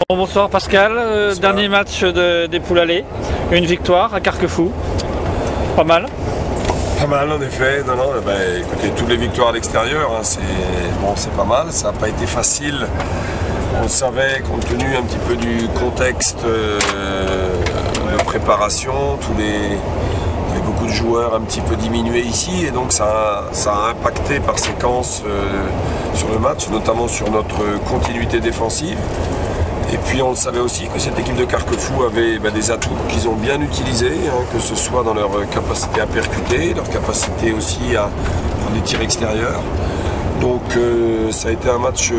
Bonsoir Pascal, Bonsoir. Dernier match des poules allées, une victoire à Carquefou, pas mal. Pas mal en effet, écoutez, toutes les victoires à l'extérieur, hein, c'est pas mal, ça n'a pas été facile. On le savait compte tenu un petit peu du contexte de préparation, il y avait beaucoup de joueurs un petit peu diminués ici et donc ça a impacté par séquence sur le match, notamment sur notre continuité défensive. Et puis on le savait aussi que cette équipe de Carquefou avait des atouts qu'ils ont bien utilisés, hein, que ce soit dans leur capacité à percuter, leur capacité aussi à faire des tirs extérieurs. Donc ça a été un match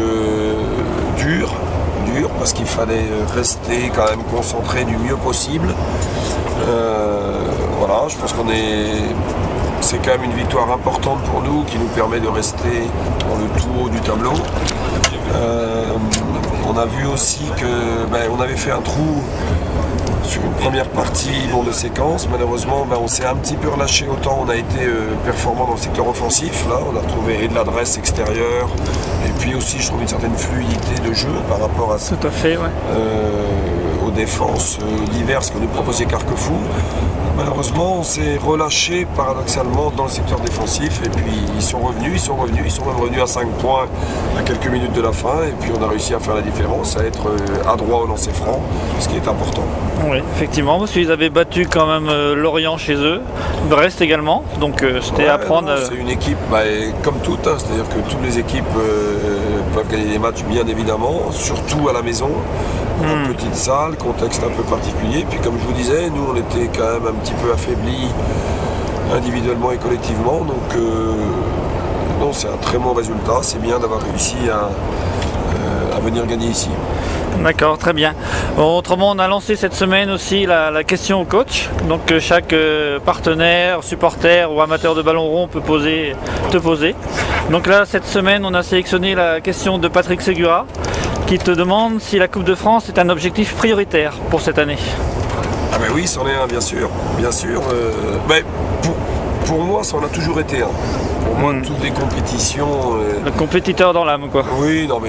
dur parce qu'il fallait rester quand même concentré du mieux possible. Voilà, je pense c'est quand même une victoire importante pour nous qui nous permet de rester dans le tout haut du tableau. On a vu aussi qu'on avait fait un trou sur une première partie de séquence. Malheureusement, on s'est un petit peu relâché. Autant on a été performant dans le secteur offensif. Là, on a retrouvé de l'adresse extérieure et puis aussi, je trouve, une certaine fluidité de jeu par rapport à Tout à fait, ouais. Aux défenses diverses que nous proposait Carquefou. Malheureusement, on s'est relâché paradoxalement dans le secteur défensif et puis ils sont même revenus à 5 points à quelques minutes de la fin et puis on a réussi à faire la différence, à être adroit au lancer franc, ce qui est important. Oui, effectivement, parce qu'ils avaient battu quand même Lorient chez eux, Brest également, donc c'était à prendre. C'est une équipe comme toutes, hein, c'est-à-dire que toutes les équipes peuvent gagner des matchs bien évidemment, surtout à la maison. Une petite salle, contexte un peu particulier. Puis comme je vous disais, nous on était quand même un petit peu affaiblis individuellement et collectivement. Donc non, c'est un très bon résultat. C'est bien d'avoir réussi à venir gagner ici. D'accord, très bien. Bon, autrement, on a lancé cette semaine aussi la question au coach. Donc chaque partenaire, supporter ou amateur de ballon rond peut te poser. Donc là, cette semaine, on a sélectionné la question de Patrick Segura qui te demande si la Coupe de France est un objectif prioritaire pour cette année. Ah ben oui, c'en est un, bien sûr. Bien sûr. Pour moi, ça en a toujours été un. Pour moi, toutes les compétitions... Le compétiteur dans l'âme, quoi. Oui, non mais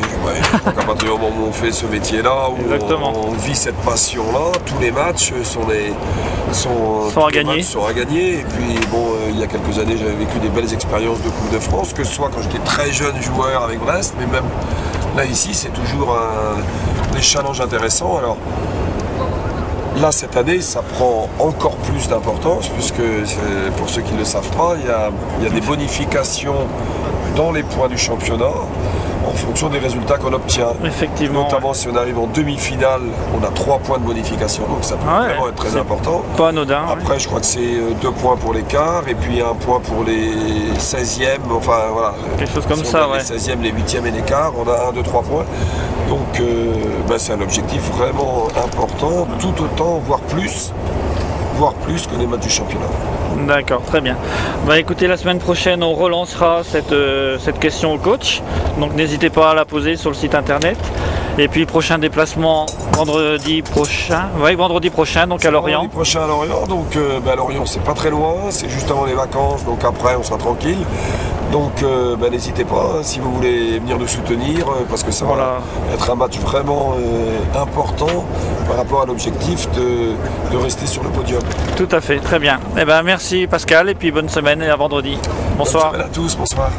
à partir du moment où on fait ce métier-là, où on vit cette passion-là, tous les matchs sont à gagner. Et puis bon, il y a quelques années, j'avais vécu des belles expériences de Coupe de France, que ce soit quand j'étais très jeune joueur avec Brest, mais même là ici, c'est toujours des challenges intéressants. Alors là, cette année, ça prend encore plus d'importance, puisque pour ceux qui ne le savent pas, il y a des bonifications dans les points du championnat en fonction des résultats qu'on obtient. Effectivement. Notamment si on arrive en demi-finale, on a 3 points de bonification, donc ça peut vraiment être très important. Pas anodin. Après, je crois que c'est 2 points pour les quarts et puis 1 point pour les 16e, enfin voilà. Quelque chose comme si ça, on a les 16e, les 8e et les quarts, on a 1, 2, 3 points. Donc c'est un objectif vraiment important, tout autant, voire plus que les matchs du championnat. D'accord, très bien. Écoutez, la semaine prochaine, on relancera cette question au coach. Donc n'hésitez pas à la poser sur le site internet. Et puis prochain déplacement vendredi prochain, donc à Lorient. Vendredi prochain à Lorient, donc à Lorient c'est pas très loin, c'est juste avant les vacances, donc après on sera tranquille. Donc n'hésitez pas si vous voulez venir nous soutenir parce que ça va être un match vraiment important par rapport à l'objectif de rester sur le podium. Tout à fait, très bien. Merci Pascal et puis bonne semaine et à vendredi. Bonsoir. Bonne semaine à tous, bonsoir.